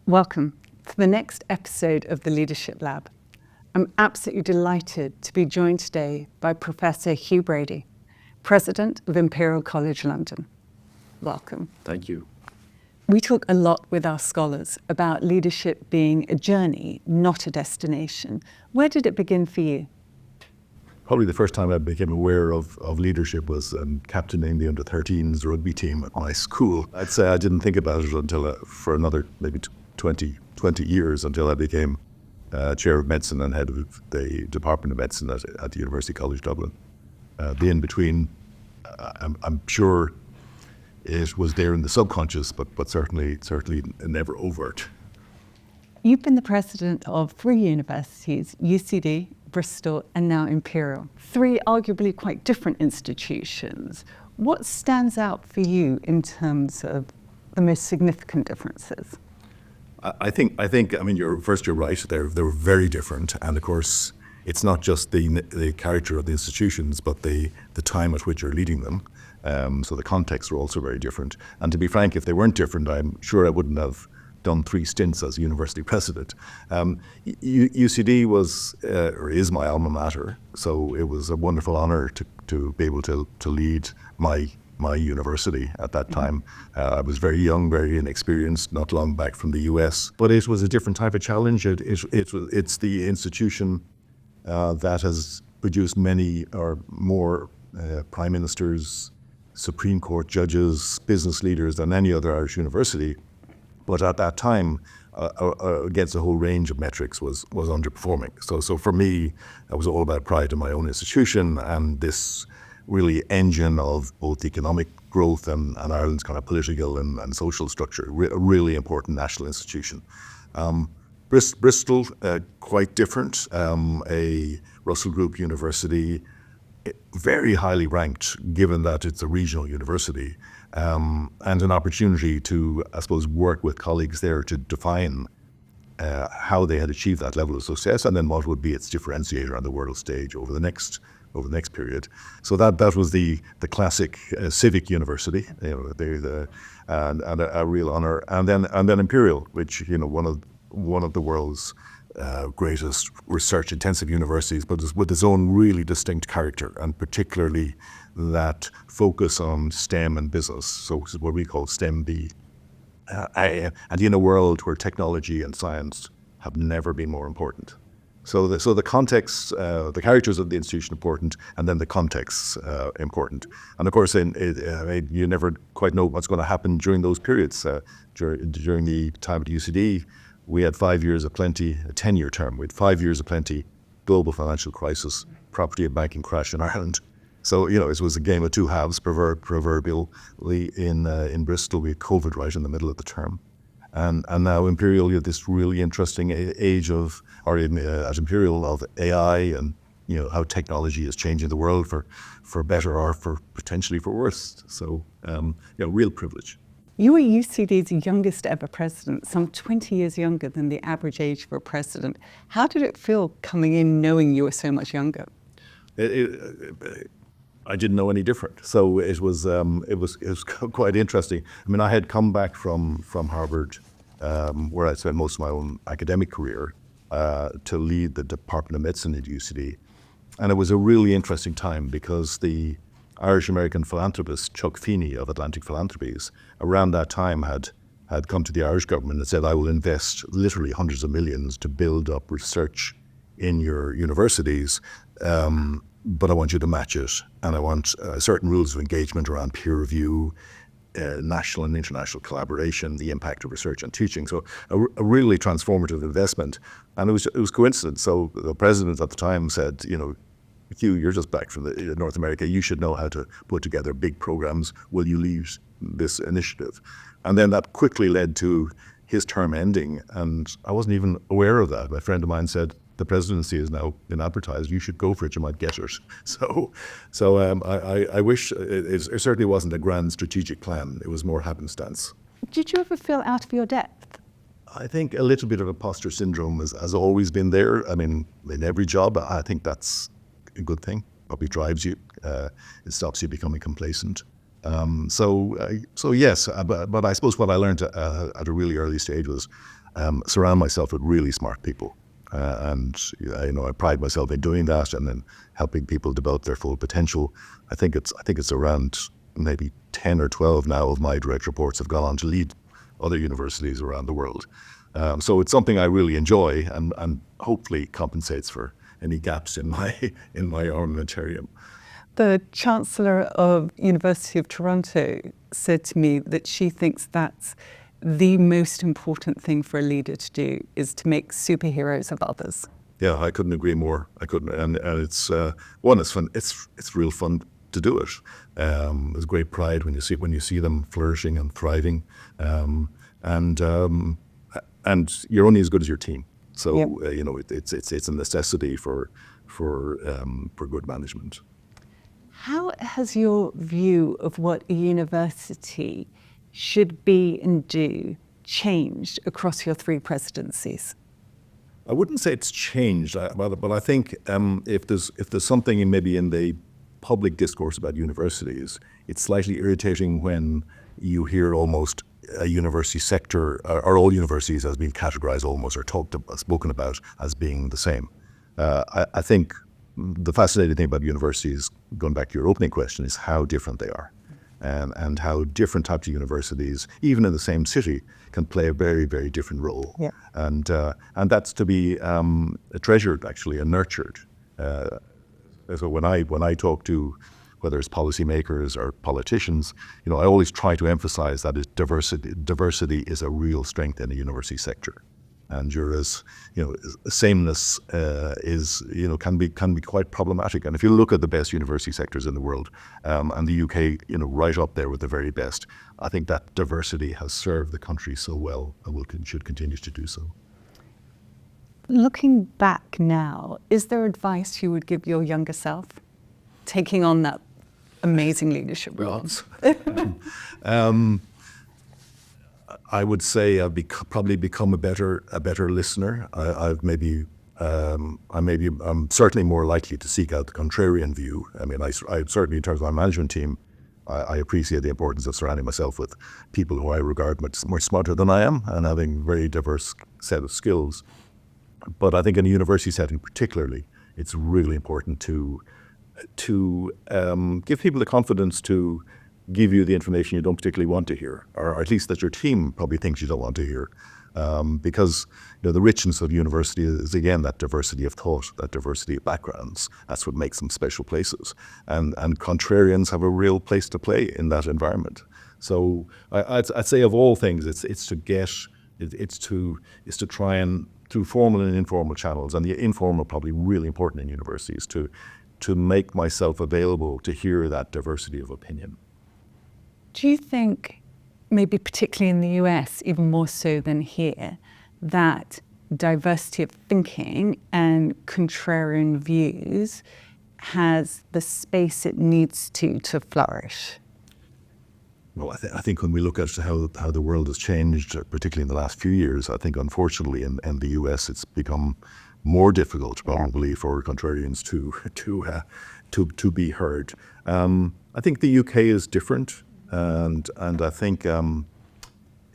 Welcome to the next episode of the Leadership Lab. I'm absolutely delighted to be joined today by Professor Hugh Brady, President of Imperial College London. Welcome. Thank you. We talk a lot with our scholars about leadership being a journey, not a destination. Where did it begin for you? Probably the first time I became aware of leadership was captaining the under-13s rugby team at my school. I'd say I didn't think about it until for another maybe 20 years until I became chair of medicine and head of the Department of Medicine at the University College Dublin. The in-between, I'm sure it was there in the subconscious, but certainly never overt. You've been the president of 3 universities, UCD, Bristol, and now Imperial. 3 arguably quite different institutions. What stands out for you in terms of the most significant differences? I think. You're right. They're very different, and of course, it's not just the character of the institutions, but the time at which you're leading them. So the contexts are also very different. And to be frank, if they weren't different, I'm sure I wouldn't have done 3 stints as university president. UCD was or is my alma mater, so it was a wonderful honour to be able to lead my university at that time. I was very young, very inexperienced, not long back from the US, but it was a different type of challenge. It's the institution that has produced many or more prime ministers, Supreme Court judges, business leaders than any other Irish university. But at that time, against a whole range of metrics, was underperforming. So for me, it was all about pride in my own institution and this really engine of both economic growth and Ireland's kind of political and social structure, a really important national institution. Bristol, quite different, a Russell Group university, very highly ranked, given that it's a regional university, and an opportunity to, I suppose, work with colleagues there to define how they had achieved that level of success, and then what would be its differentiator on the world stage over the next period. So that was the classic civic university, and a real honor, and then Imperial, which one of the world's greatest research-intensive universities, but with its own really distinct character, and particularly that focus on STEM and business. So this is what we call STEM B. And in a world where technology and science have never been more important. So the context, the characters of the institution important, and then the context important. And of course, you never quite know what's going to happen during those periods. During the time at UCD, we had 5 years of plenty, a 10-year term. We had 5 years of plenty, global financial crisis, property and banking crash in Ireland. So, it was a game of 2 halves, proverbially in Bristol. We had COVID right in the middle of the term. And now Imperial, you have this really interesting age at Imperial of AI and, how technology is changing the world for better or for potentially for worse. So, real privilege. You were UCD's youngest ever president, some 20 years younger than the average age for a president. How did it feel coming in knowing you were so much younger? I didn't know any different. So it was quite interesting. I had come back from Harvard, where I spent most of my own academic career, to lead the Department of Medicine at UCD. And it was a really interesting time because the Irish-American philanthropist Chuck Feeney of Atlantic Philanthropies around that time had come to the Irish government and said, I will invest literally hundreds of millions to build up research in your universities, but I want you to match it, and I want certain rules of engagement around peer review, national and international collaboration, the impact of research and teaching. So a really transformative investment, and it was coincidence. So the president at the time said, Hugh, you're just back from North America. You should know how to put together big programs. Will you lead this initiative? And then that quickly led to his term ending, and I wasn't even aware of that. A friend of mine said, the presidency has now been advertised. You should go for it. You might get it. So I wish it certainly wasn't a grand strategic plan. It was more happenstance. Did you ever feel out of your depth? I think a little bit of imposter syndrome has always been there. In every job, I think that's a good thing. Probably drives you. It stops you becoming complacent. So yes, but I suppose what I learned at a really early stage was surround myself with really smart people. And I pride myself in doing that, and then helping people develop their full potential. I think it's around maybe 10 or 12 now of my direct reports have gone on to lead other universities around the world. So it's something I really enjoy, and hopefully compensates for any gaps in my armamentarium. The Chancellor of University of Toronto said to me that she thinks that's the most important thing for a leader to do, is to make superheroes of others. Yeah, I couldn't agree more. I couldn't, and it's it's fun. It's real fun to do it. There's great pride when you see them flourishing and thriving, and you're only as good as your team. So Yep. it's a necessity for good management. How has your view of what a university should be and do changed across your 3 presidencies? I wouldn't say it's changed, but I think if there's something maybe in the public discourse about universities, it's slightly irritating when you hear almost a university sector or all universities as being categorized almost or spoken about as being the same. I think the fascinating thing about universities, going back to your opening question, is how different they are, and how different types of universities, even in the same city, can play a very, very different role. Yeah. And that's to be treasured, actually, and nurtured. So when I talk to, whether it's policymakers or politicians, I always try to emphasize that diversity is a real strength in the university sector. And sameness can be quite problematic. And if you look at the best university sectors in the world, and the UK, right up there with the very best, I think that diversity has served the country so well, and should continue to do so. Looking back now, is there advice you would give your younger self, taking on that amazing leadership role? I would say I've probably become a better listener. I'm certainly more likely to seek out the contrarian view. I mean, I certainly, in terms of my management team, I appreciate the importance of surrounding myself with people who I regard much more smarter than I am and having a very diverse set of skills. But I think in a university setting particularly, it's really important to give people the confidence to give you the information you don't particularly want to hear, or at least that your team probably thinks you don't want to hear. Because the richness of university is, again, that diversity of thought, that diversity of backgrounds. That's what makes them special places. And contrarians have a real place to play in that environment. So I'd say of all things, it's to try and, through formal and informal channels, and the informal probably really important in universities, to make myself available to hear that diversity of opinion. Do you think, maybe particularly in the US, even more so than here, that diversity of thinking and contrarian views has the space it needs to flourish? Well, I think when we look at how the world has changed, particularly in the last few years, I think unfortunately in the US it's become more difficult probably for contrarians to be heard. I think the UK is different. And I think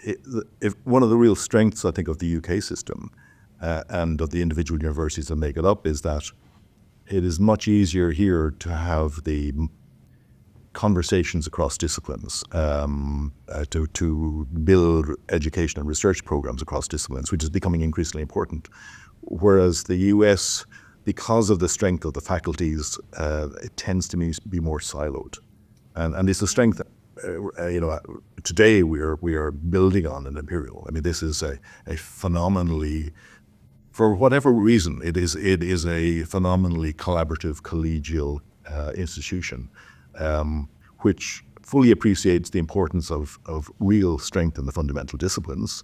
if one of the real strengths, I think, of the UK system and of the individual universities that make it up is that it is much easier here to have the conversations across disciplines, to build education and research programs across disciplines, which is becoming increasingly important. Whereas the US, because of the strength of the faculties, it tends to be more siloed. And it's a strength today we are building on in Imperial. I mean, this is a phenomenally, for whatever reason, it is a phenomenally collaborative, collegial institution, which fully appreciates the importance of real strength in the fundamental disciplines,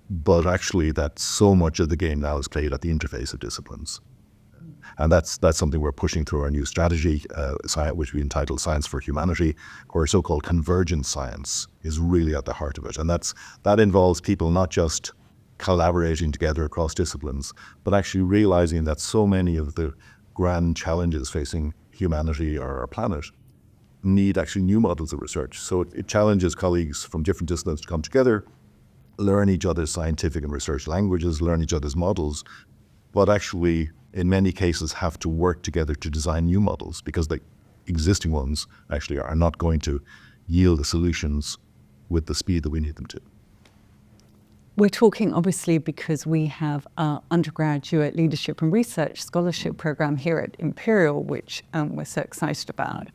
but actually that so much of the game now is played at the interface of disciplines. And that's something we're pushing through our new strategy, which we entitled Science for Humanity, where so-called convergent science is really at the heart of it. And that involves people not just collaborating together across disciplines, but actually realizing that so many of the grand challenges facing humanity or our planet need actually new models of research. So it challenges colleagues from different disciplines to come together, learn each other's scientific and research languages, learn each other's models, but actually, in many cases, have to work together to design new models because the existing ones actually are not going to yield the solutions with the speed that we need them to. We're talking obviously because we have our undergraduate leadership and research scholarship program here at Imperial, which we're so excited about.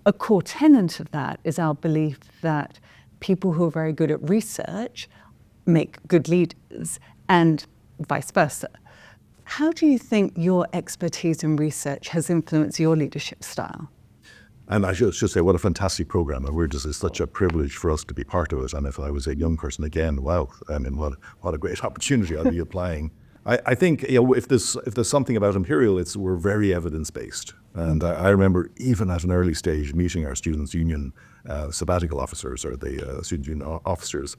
A core tenet of that is our belief that people who are very good at research make good leaders and vice versa. How do you think your expertise in research has influenced your leadership style? And I should say, what a fantastic program. And it's such a privilege for us to be part of it. And if I was a young person again, wow, I mean, what a great opportunity I'd be applying. I think, if there's something about Imperial, we're very evidence-based. And I remember even at an early stage meeting our students' union sabbatical officers or the student union officers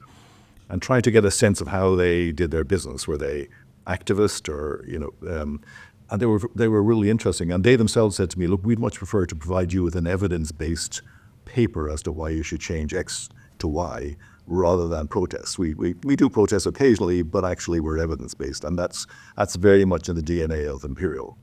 and trying to get a sense of how they did their business. Were they activist or, and they were really interesting. And they themselves said to me, look, we'd much prefer to provide you with an evidence-based paper as to why you should change X to Y rather than protests. We do protests occasionally, but actually we're evidence-based. And that's very much in the DNA of Imperial.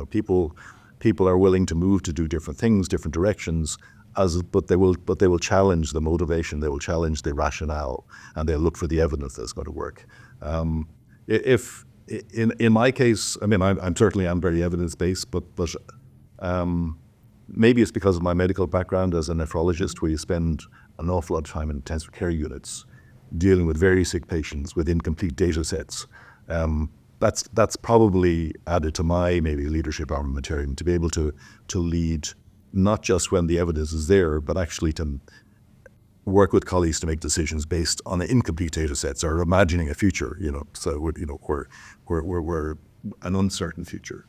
People are willing to move to do different things, different directions, but they will challenge the motivation, they will challenge the rationale, and they'll look for the evidence that's going to work. In my case, I mean, I'm certainly very evidence-based, but maybe it's because of my medical background as a nephrologist, where you spend an awful lot of time in intensive care units dealing with very sick patients with incomplete data sets. That's probably added to my maybe leadership armamentarium to be able to lead, not just when the evidence is there, but actually to work with colleagues to make decisions based on the incomplete data sets or imagining a future, so we're an uncertain future.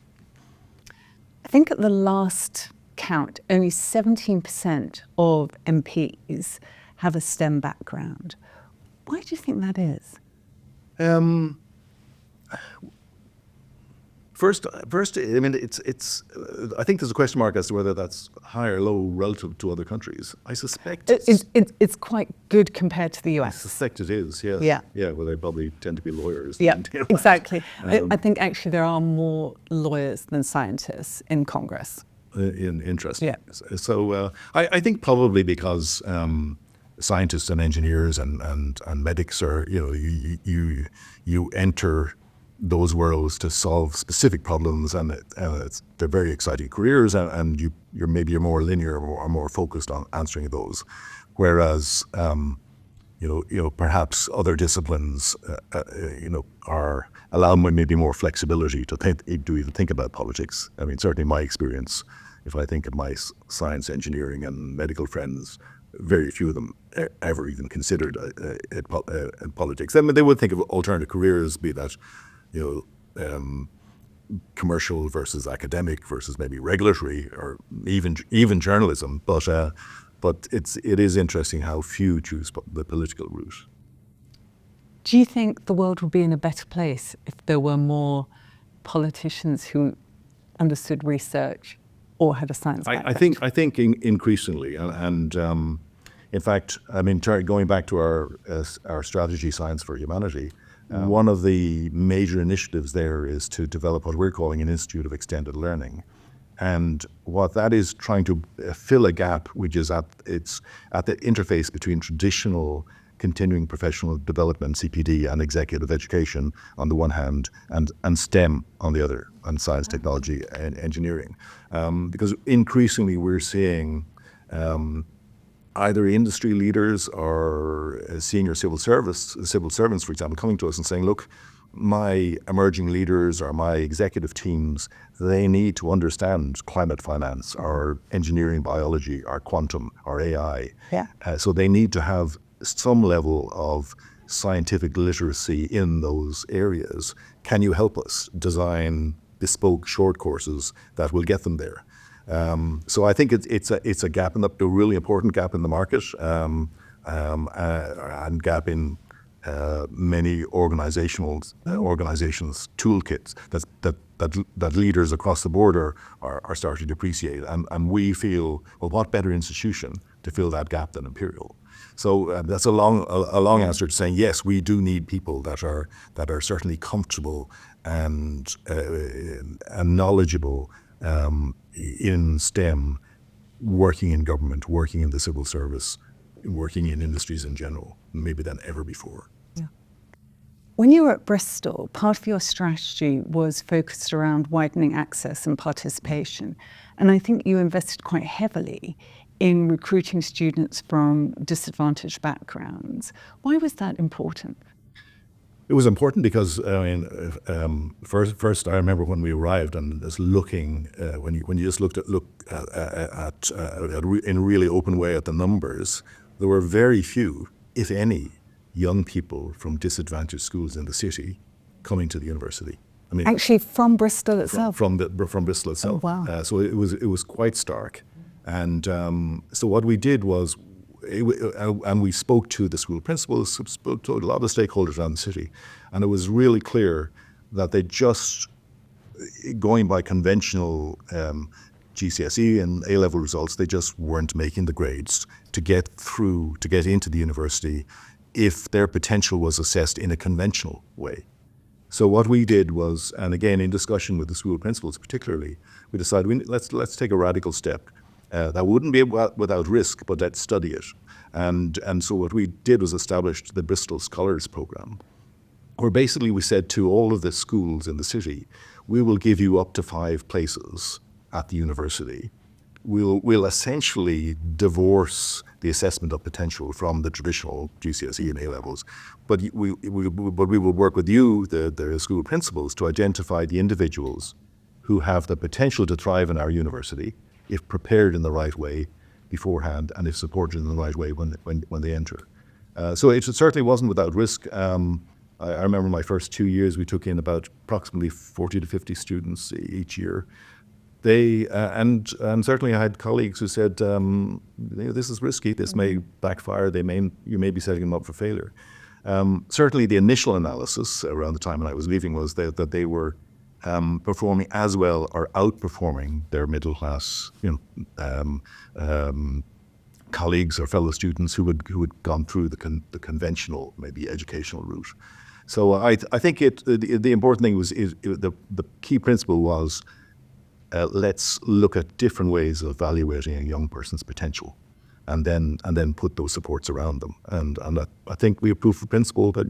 I think at the last count, only 17% of MPs have a STEM background. Why do you think that is? First, I mean, it's. I think there's a question mark as to whether that's high or low relative to other countries. I suspect it's quite good compared to the US. I suspect it is. Yes. Yeah. Yeah. Well, they probably tend to be lawyers. Yeah. Exactly. I think actually there are more lawyers than scientists in Congress. Interesting. Yeah. So I think probably because scientists and engineers and medics are, you enter those worlds to solve specific problems, and they're very exciting careers, and you're more linear or more focused on answering those, whereas perhaps other disciplines allow maybe more flexibility to even think about politics. I mean, certainly my experience, if I think of my science, engineering, and medical friends, very few of them ever even considered politics. I mean, they would think of alternative careers, be that commercial versus academic versus maybe regulatory or even journalism. But it is interesting how few choose the political route. Do you think the world would be in a better place if there were more politicians who understood research or had a science background? I think increasingly, and in fact, I mean, going back to our strategy, Science for Humanity. One of the major initiatives there is to develop what we're calling an Institute of Extended Learning. And what that is trying to fill a gap, which is at the interface between traditional continuing professional development, CPD, and executive education on the one hand, and STEM on the other, and science, technology, and engineering. Because increasingly we're seeing either industry leaders or senior civil servants, for example, coming to us and saying, look, my emerging leaders or my executive teams, they need to understand climate finance or engineering, biology or quantum or AI. Yeah. So they need to have some level of scientific literacy in those areas. Can you help us design bespoke short courses that will get them there? So I think it's a gap a really important gap in the market, and gap in many organizations' toolkits that leaders across the board are starting to appreciate. And we feel, well, what better institution to fill that gap than Imperial. So that's a long answer to saying yes, we do need people that are certainly comfortable and knowledgeable in STEM, working in government, working in the civil service, working in industries in general, maybe than ever before. Yeah. When you were at Bristol, part of your strategy was focused around widening access and participation. And I think you invested quite heavily in recruiting students from disadvantaged backgrounds. Why was that important? It was important because first I remember when we arrived and just looking when you just look at in a really open way at the numbers, there were very few, if any, young people from disadvantaged schools in the city coming to the university. I mean, actually from Bristol itself. From Bristol itself. Oh, wow. So it was quite stark, and so what we did was. And we spoke to the school principals, spoke to a lot of the stakeholders around the city, and it was really clear that they just, going by conventional GCSE and A-level results, they just weren't making the grades to get into the university if their potential was assessed in a conventional way. So what we did was, and again in discussion with the school principals particularly, we decided let's take a radical step. That wouldn't be without risk, but let's study it. And so what we did was establish the Bristol Scholars Programme, where basically we said to all of the schools in the city, we will give you up to 5 places at the university. We'll essentially divorce the assessment of potential from the traditional GCSE and A-levels, but we will work with you, the school principals, to identify the individuals who have the potential to thrive in our university, if prepared in the right way beforehand and if supported in the right way when they enter. So it certainly wasn't without risk. I remember my first 2 years, we took in about approximately 40 to 50 students each year. They and certainly I had colleagues who said, this is risky, this may backfire, you may be setting them up for failure. Certainly the initial analysis around the time when I was leaving was that they were performing as well or outperforming their middle class, colleagues or fellow students who had gone through the conventional, maybe educational route. So I think the important thing was the key principle was let's look at different ways of evaluating a young person's potential, and then put those supports around them. And I think we have proof of principle that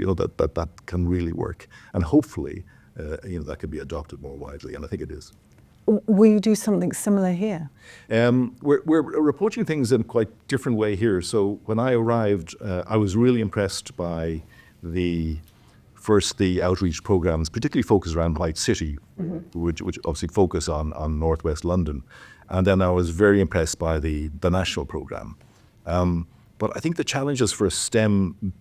that can really work, and hopefully. That could be adopted more widely, and I think it is. Will you do something similar here? We're approaching things in a quite different way here. So when I arrived, I was really impressed by the outreach programs, particularly focused around White City, which obviously focus on northwest London, and then I was very impressed by the national program. But I think the challenges for a STEM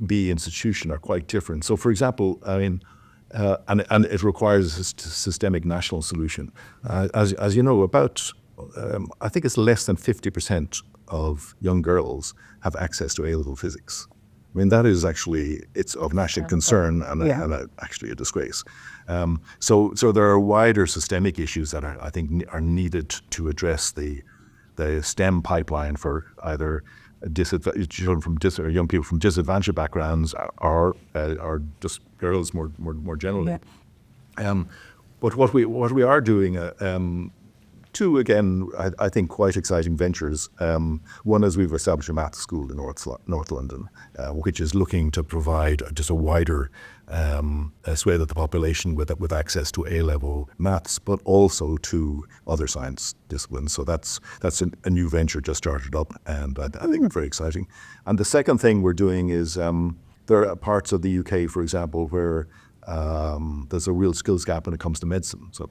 B institution are quite different. So, for example, and it requires a systemic national solution. As you know, about I think it's less than 50% of young girls have access to A-level physics. I mean, that is actually, it's of national concern and actually a disgrace. So there are wider systemic issues that I think are needed to address the STEM pipeline for either young people from disadvantaged backgrounds or just girls more generally. Yeah. But what we are doing, two again, I think quite exciting ventures. One is we've established a maths school in North London, which is looking to provide just a wider swathe of the population with access to A-level maths, but also to other science disciplines. So that's a new venture just started up, and I think very exciting. And the second thing we're doing is there are parts of the UK, for example, where there's a real skills gap when it comes to medicine. So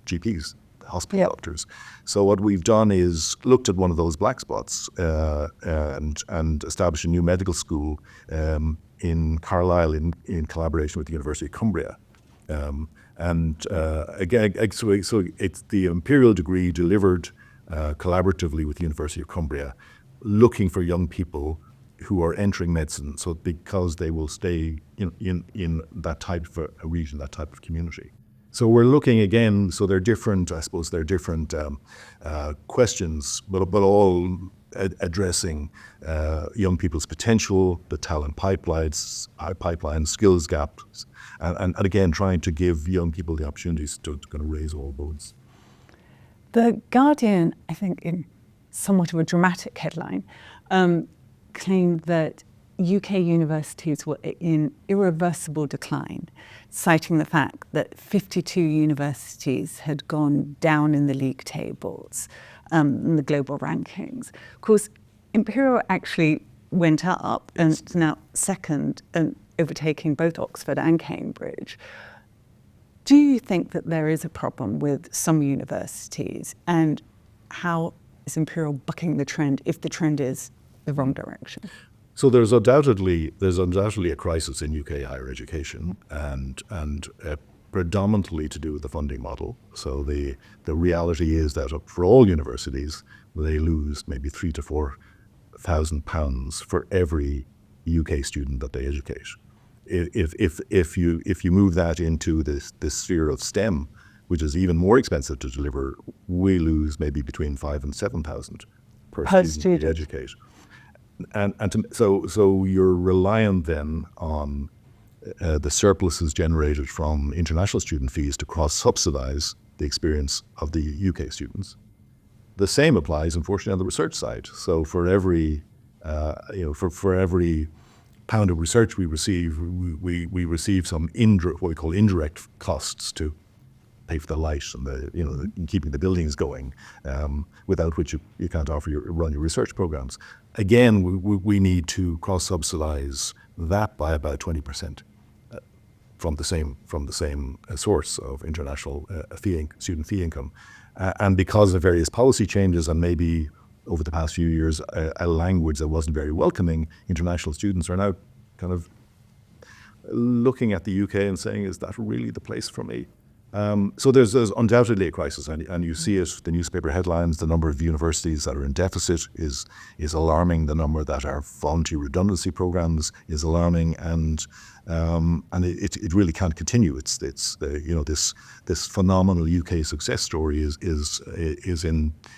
GPs. Hospital doctors. So what we've done is looked at one of those black spots and established a new medical school in Carlisle in collaboration with the University of Cumbria. Again, so it's the Imperial degree delivered collaboratively with the University of Cumbria, looking for young people who are entering medicine, so because they will stay in that type of a region, that type of community. So we're looking again, so they're different, I suppose they're different questions, but all addressing young people's potential, the talent pipeline, skills gaps, and again, trying to give young people the opportunities to kind of raise all boats. The Guardian, I think in somewhat of a dramatic headline, claimed that UK universities were in irreversible decline, citing the fact that 52 universities had gone down in the league tables, in the global rankings. Of course, Imperial actually went up and is now second and overtaking both Oxford and Cambridge. Do you think that there is a problem with some universities, and how is Imperial bucking the trend if the trend is the wrong direction? So there's undoubtedly a crisis in UK higher education, and predominantly to do with the funding model. So the reality is that for all universities, they lose maybe £3,000 to £4,000 for every UK student that they educate. If you move that into this sphere of STEM, which is even more expensive to deliver, we lose maybe between £5,000 and £7,000 per student we educate. So you're reliant then on the surpluses generated from international student fees to cross-subsidize the experience of the UK students. The same applies, unfortunately, on the research side. So for every for every pound of research we receive, we receive some what we call indirect costs to pay for the light and keeping the buildings going, without which you can't run your research programs. Again, we need to cross-subsidize that by about 20% from the same source of international student fee income, and because of various policy changes and maybe over the past few years a language that wasn't very welcoming, international students are now kind of looking at the UK and saying, is that really the place for me? So there's undoubtedly a crisis, and you see it, the newspaper headlines, the number of universities that are in deficit is alarming, the number that are voluntary redundancy programs is alarming, and it really can't continue. It's this phenomenal UK success story is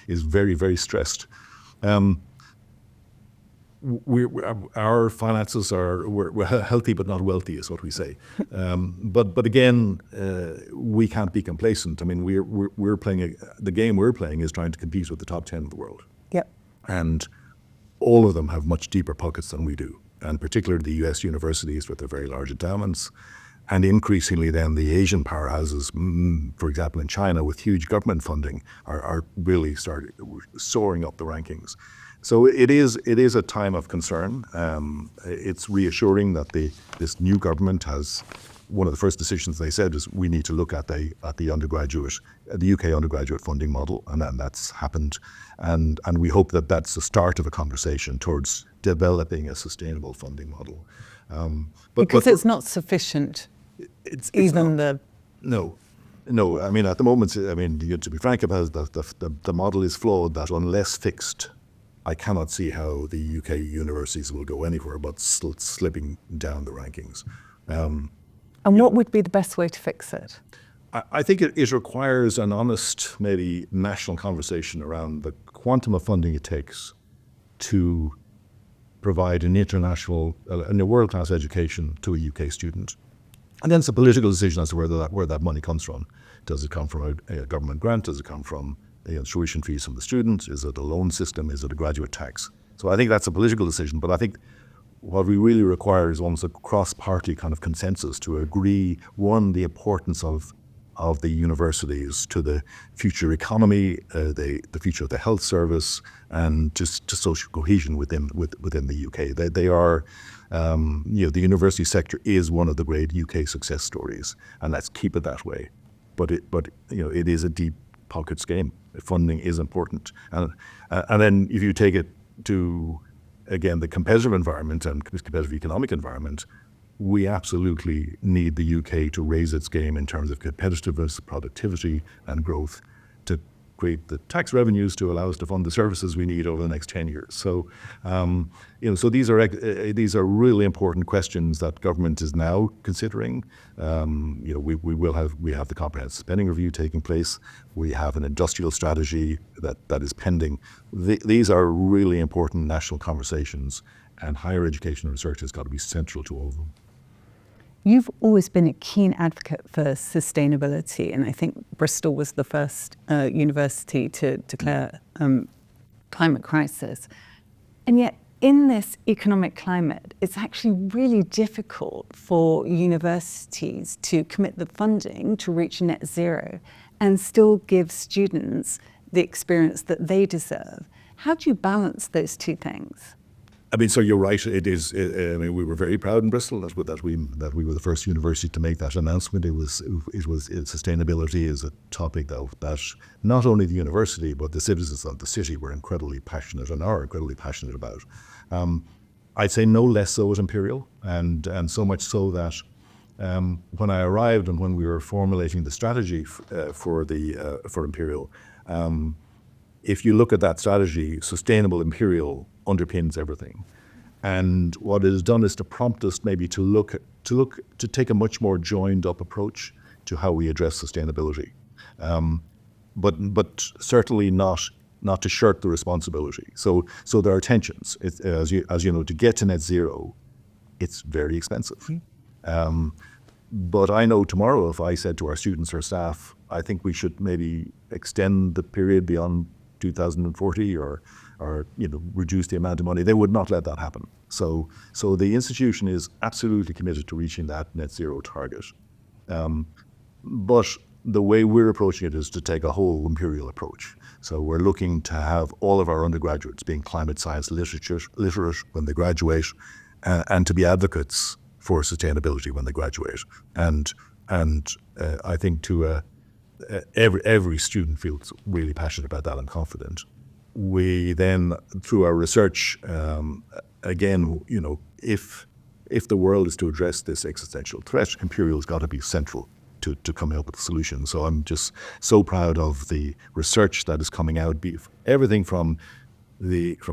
very, very stressed. Our finances we're healthy but not wealthy, is what we say. But again, we can't be complacent. I mean, we're playing the game we're playing is trying to compete with the top 10 of the world. Yep. And all of them have much deeper pockets than we do, and particularly the US universities with their very large endowments, and increasingly then the Asian powerhouses, for example in China with huge government funding, are really soaring up the rankings. So it is a time of concern. It's reassuring that this new government has, one of the first decisions they said is we need to look at the UK undergraduate funding model, and that's happened, and we hope that that's the start of a conversation towards developing a sustainable funding model. Because it's not sufficient. No. I mean, at the moment, to be frank about it, the model is flawed. That unless fixed, I cannot see how the UK universities will go anywhere but slipping down the rankings. And what would be the best way to fix it? I think it requires an honest, maybe national conversation around the quantum of funding it takes to provide an international, a world-class education to a UK student. And then it's a political decision as to where that money comes from. Does it come from a government grant? Does it come from tuition fees from the students? Is it a loan system? Is it a graduate tax? So I think that's a political decision, but I think what we really require is almost a cross-party kind of consensus to agree, one, the importance of the universities to the future economy, the future of the health service, and just to social cohesion within the UK. They are, the university sector is one of the great UK success stories, and let's keep it that way. But it is a deep pockets game. Funding is important, and then if you take it to, again, the competitive environment and competitive economic environment, we absolutely need the UK to raise its game in terms of competitiveness, productivity, and growth to create the tax revenues to allow us to fund the services we need over the next 10 years. So, so these are really important questions that government is now considering. We have the comprehensive spending review taking place. We have an industrial strategy that is pending. These are really important national conversations, and higher education and research has got to be central to all of them. You've always been a keen advocate for sustainability, and I think Bristol was the first university to declare climate crisis. And yet, in this economic climate, it's actually really difficult for universities to commit the funding to reach net zero and still give students the experience that they deserve. How do you balance those two things? I mean, so you're right. It is. We were very proud in Bristol that we were the first university to make that announcement. Sustainability is a topic that not only the university but the citizens of the city were incredibly passionate and are incredibly passionate about. I'd say no less so at Imperial, and so much so that when I arrived and when we were formulating the strategy for Imperial, if you look at that strategy, sustainable Imperial underpins everything. And what it has done is to prompt us maybe to take a much more joined up approach to how we address sustainability. But certainly not to shirk the responsibility. So there are tensions. As you know, to get to net zero, it's very expensive. But I know tomorrow if I said to our students or staff, I think we should maybe extend the period beyond 2040 or reduce the amount of money, they would not let that happen. So the institution is absolutely committed to reaching that net zero target. But the way we're approaching it is to take a whole Imperial approach. So we're looking to have all of our undergraduates being climate science literate when they graduate, and to be advocates for sustainability when they graduate. And I think every student feels really passionate about that and confident. We then, through our research, again, if the world is to address this existential threat, Imperial's got to be central to coming up with a solution. So I'm just so proud of the research that is coming out, everything from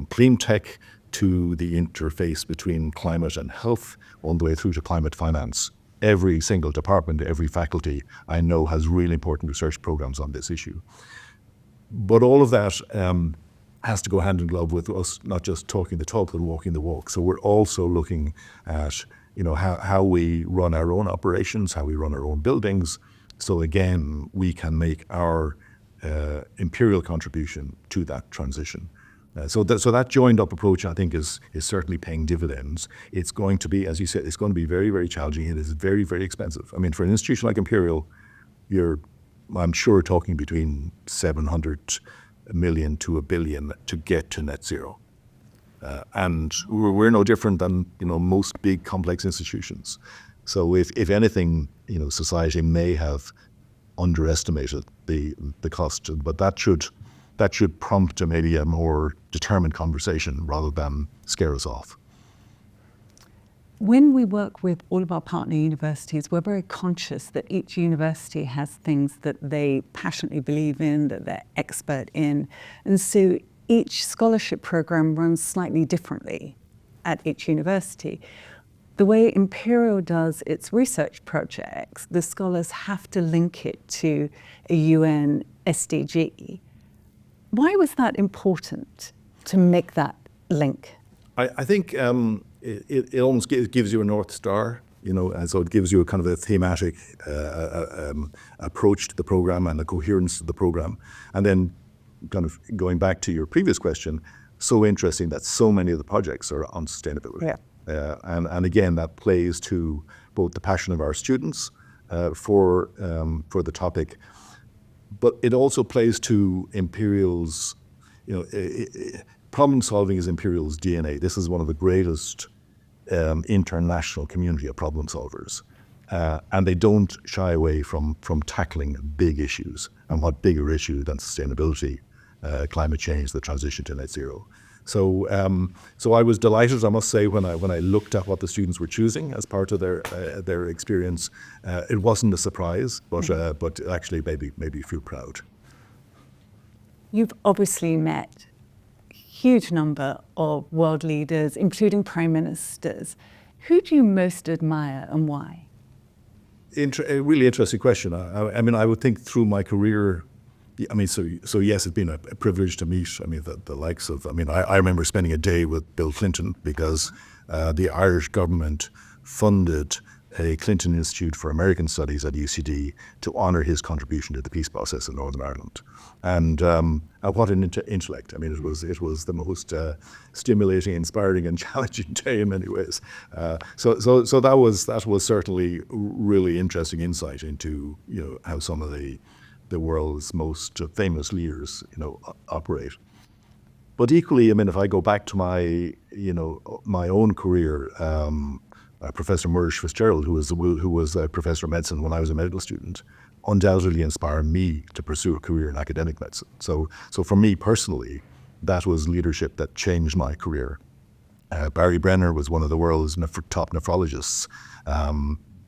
clean tech to the interface between climate and health, all the way through to climate finance. Every single department, every faculty I know has really important research programs on this issue. But all of that has to go hand in glove with us not just talking the talk but walking the walk. So we're also looking at how we run our own operations, how we run our own buildings. So again, we can make our Imperial contribution to that transition. So that joined up approach, I think, is certainly paying dividends. It's going to be, as you said, it's going to be very, very challenging. It is very, very expensive. I mean, for an institution like Imperial, I'm sure, talking between 700 million to $1 billion to get to net zero. And we're no different than most big complex institutions. So if anything, society may have underestimated the cost, but that should prompt maybe a more determined conversation rather than scare us off. When we work with all of our partner universities, we're very conscious that each university has things that they passionately believe in, that they're expert in. And so each scholarship program runs slightly differently at each university. The way Imperial does its research projects, the scholars have to link it to a UN SDG. Why was that important to make that link? I think it almost gives you a North Star, and so it gives you a kind of a thematic approach to the program and a coherence to the program. And then kind of going back to your previous question, so interesting that so many of the projects are on sustainability. Yeah. And again, that plays to both the passion of our students for the topic, but it also plays to Imperial's, problem solving is Imperial's DNA. This is one of the greatest international community of problem solvers. And they don't shy away from tackling big issues. And what bigger issue than sustainability, climate change, the transition to net zero. So I was delighted, I must say, when I looked at what the students were choosing as part of their experience. It wasn't a surprise, but actually maybe feel proud. You've obviously met a huge number of world leaders, including prime ministers. Who do you most admire and why? A really interesting question. I mean, I would think through my career, I mean, so yes, it's been a privilege to meet, I mean, the likes of, I mean, I remember spending a day with Bill Clinton because the Irish government funded a Clinton Institute for American Studies at UCD to honour his contribution to the peace process in Northern Ireland. And what an intellect. I mean, it was the most stimulating, inspiring and challenging day in many ways. So that was certainly really interesting insight into, you know, how some of the world's most famous leaders, you know, operate. But equally, I mean, if I go back to my own career, Professor Maurice Fitzgerald, who was a professor of medicine when I was a medical student, undoubtedly inspired me to pursue a career in academic medicine. So for me personally, that was leadership that changed my career. Barry Brenner was one of the world's top nephrologists.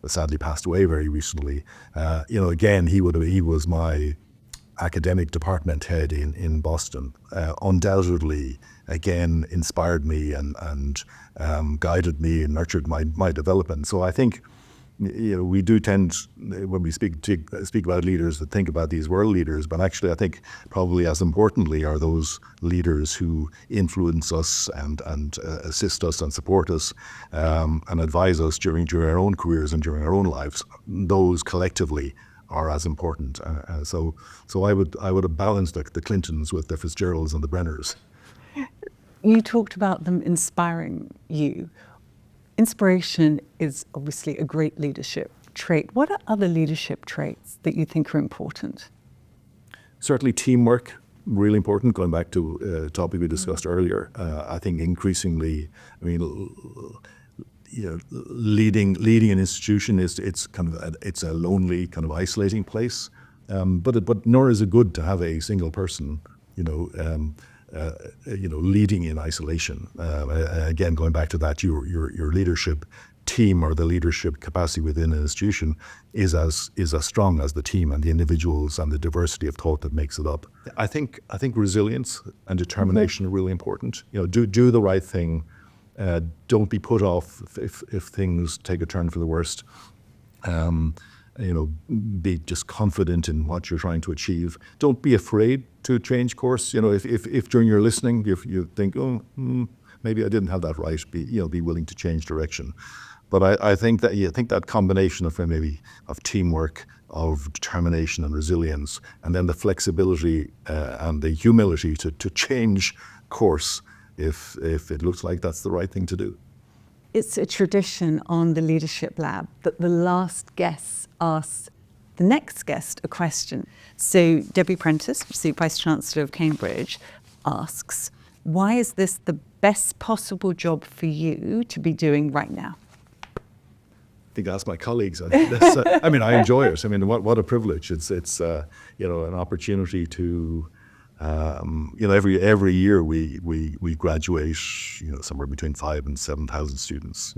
Sadly passed away very recently. You know, again, he was my academic department head in Boston. Undoubtedly, again, inspired me and guided me and nurtured my development. So I think, you know, we do tend, when we speak about leaders, to think about these world leaders, but actually I think probably as importantly are those leaders who influence us and assist us and support us and advise us during our own careers and during our own lives. Those collectively are as important. So I would have balanced the Clintons with the Fitzgeralds and the Brenners. You talked about them inspiring you. Inspiration is obviously a great leadership trait. What are other leadership traits that you think are important? Certainly teamwork, really important, going back to a topic we discussed earlier. I think increasingly, I mean, you know, leading an institution it's a lonely, kind of isolating place. But nor is it good to have a single person, leading in isolation. Again, going back to that, your leadership team or the leadership capacity within an institution is as strong as the team and the individuals and the diversity of thought that makes it up. I think resilience and determination are really important. You know, do the right thing. Don't be put off if things take a turn for the worst. Be just confident in what you're trying to achieve. Don't be afraid to change course. You know, if during your listening, if you think, maybe I didn't have that right, be willing to change direction. But I think that combination of teamwork, of determination and resilience, and then the flexibility and the humility to change course if it looks like that's the right thing to do. It's a tradition on the Leadership Lab that the last guest asks the next guest a question. So Debbie Prentice, the Vice-Chancellor of Cambridge, asks, why is this the best possible job for you to be doing right now? I think that's my colleagues. I mean, I enjoy it. I mean, what a privilege. It's an opportunity to, every year we graduate, somewhere between 5,000 and 7,000 students,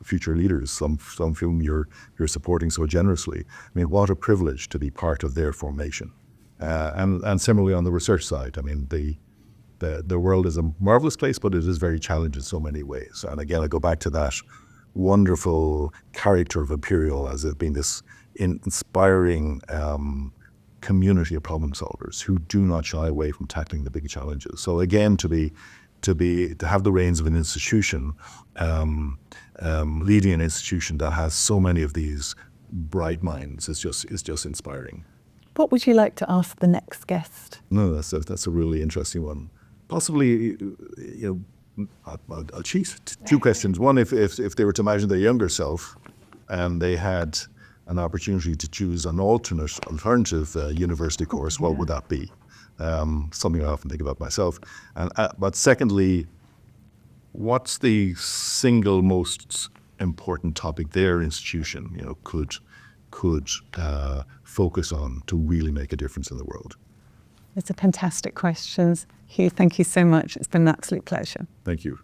future leaders, some of whom you're supporting so generously. I mean, what a privilege to be part of their formation. And similarly on the research side, I mean, the world is a marvelous place, but it is very challenging in so many ways. And again, I go back to that wonderful character of Imperial as it being this inspiring community of problem solvers who do not shy away from tackling the big challenges. So again, to have the reins of an institution, leading an institution that has so many of these bright minds is just inspiring. What would you like to ask the next guest? No, that's a really interesting one. Possibly, I'll cheat. Two questions. One, if they were to imagine their younger self and they had an opportunity to choose an alternative university course, what would that be? Something I often think about myself. But secondly, what's the single most important topic their institution, could focus on to really make a difference in the world? It's a fantastic questions. Hugh, thank you so much. It's been an absolute pleasure. Thank you.